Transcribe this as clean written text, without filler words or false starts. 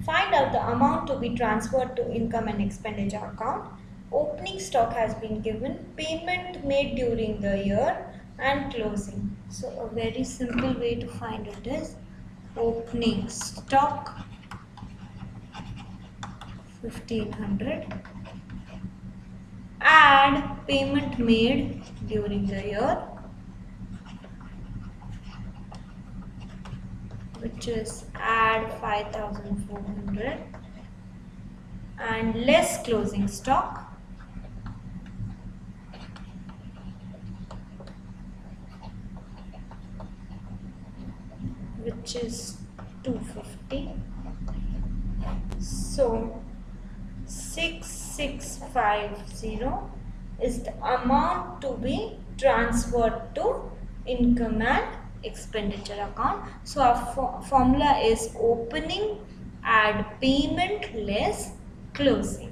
Find out the amount to be transferred to income and expenditure account. Opening stock has been given, payment made during the year, and closing. So a very simple way to find it is opening stock 1500, add payment made during the year, which is add 5400, and less closing stock, which is 250. So 6650 is the amount to be transferred to income and expenditure account. So our formula is opening add payment less closing.